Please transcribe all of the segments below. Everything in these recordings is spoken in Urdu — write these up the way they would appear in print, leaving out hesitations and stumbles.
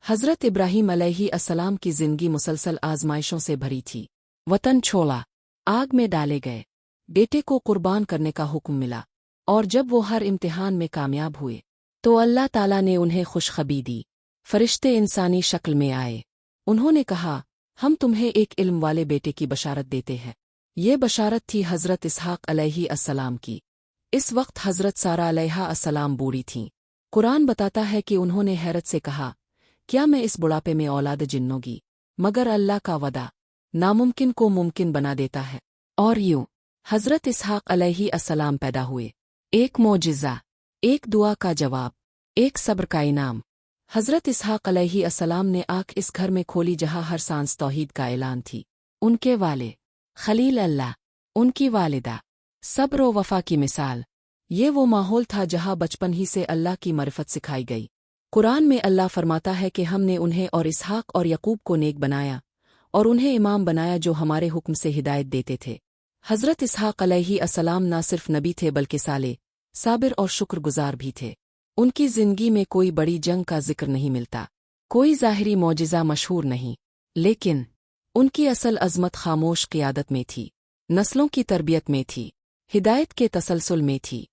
حضرت ابراہیم علیہ السلام کی زندگی مسلسل آزمائشوں سے بھری تھی۔ وطن چھوڑا، آگ میں ڈالے گئے، بیٹے کو قربان کرنے کا حکم ملا، اور جب وہ ہر امتحان میں کامیاب ہوئے تو اللہ تعالیٰ نے انہیں خوشخبری دی۔ فرشتے انسانی شکل میں آئے، انہوں نے کہا، ہم تمہیں ایک علم والے بیٹے کی بشارت دیتے ہیں۔ یہ بشارت تھی حضرت اسحاق علیہ السلام کی۔ اس وقت حضرت سارہ علیہ السلام بوڑھی تھیں۔ قرآن بتاتا ہے کہ انہوں نے حیرت سے کہا، کیا میں اس بڑھاپے میں اولاد جنوں گی؟ مگر اللہ کا وعدہ ناممکن کو ممکن بنا دیتا ہے۔ اور یوں حضرت اسحاق علیہ السلام پیدا ہوئے۔ ایک معجزہ، ایک دعا کا جواب، ایک صبر کا انعام۔ حضرت اسحاق علیہ السلام نے آنکھ اس گھر میں کھولی جہاں ہر سانس توحید کا اعلان تھی۔ ان کے والد خلیل اللہ، ان کی والدہ صبر و وفا کی مثال۔ یہ وہ ماحول تھا جہاں بچپن ہی سے اللہ کی معرفت سکھائی گئی۔ قرآن میں اللہ فرماتا ہے کہ ہم نے انہیں اور اسحاق اور یعقوب کو نیک بنایا اور انہیں امام بنایا جو ہمارے حکم سے ہدایت دیتے تھے۔ حضرت اسحاق علیہ السلام نہ صرف نبی تھے بلکہ صالح، صابر اور شکر گزار بھی تھے۔ ان کی زندگی میں کوئی بڑی جنگ کا ذکر نہیں ملتا، کوئی ظاہری معجزہ مشہور نہیں، لیکن ان کی اصل عظمت خاموش قیادت میں تھی، نسلوں کی تربیت میں تھی، ہدایت کے تسلسل میں تھی۔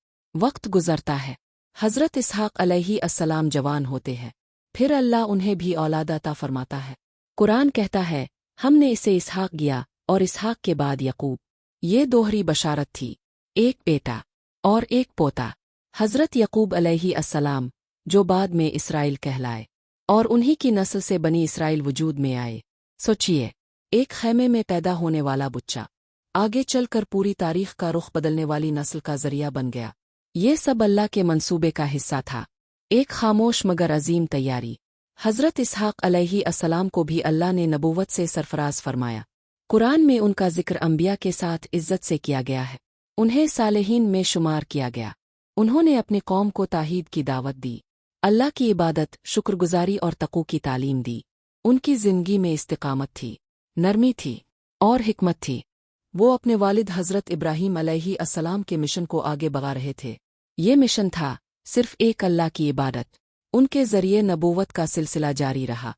وقت گزرتا ہے، حضرت اسحاق علیہ السلام جوان ہوتے ہیں، پھر اللہ انہیں بھی اولاد عطا فرماتا ہے۔ قرآن کہتا ہے، ہم نے اسے اسحاق دیا اور اسحاق کے بعد یعقوب۔ یہ دوہری بشارت تھی، ایک بیٹا اور ایک پوتا۔ حضرت یعقوب علیہ السلام جو بعد میں اسرائیل کہلائے، اور انہی کی نسل سے بنی اسرائیل وجود میں آئے۔ سوچئے، ایک خیمے میں پیدا ہونے والا بچہ آگے چل کر پوری تاریخ کا رخ بدلنے والی نسل کا ذریعہ بن گیا۔ یہ سب اللہ کے منصوبے کا حصہ تھا، ایک خاموش مگر عظیم تیاری۔ حضرت اسحاق علیہ السلام کو بھی اللہ نے نبوت سے سرفراز فرمایا۔ قرآن میں ان کا ذکر انبیاء کے ساتھ عزت سے کیا گیا ہے، انہیں صالحین میں شمار کیا گیا۔ انہوں نے اپنی قوم کو توحید کی دعوت دی، اللہ کی عبادت، شکر گزاری اور تقوی کی تعلیم دی۔ ان کی زندگی میں استقامت تھی، نرمی تھی اور حکمت تھی۔ وہ اپنے والد حضرت ابراہیم علیہ السلام کے مشن کو آگے بڑھا رہے تھے۔ یہ مشن تھا صرف ایک اللہ کی عبادت۔ ان کے ذریعے نبوت کا سلسلہ جاری رہا۔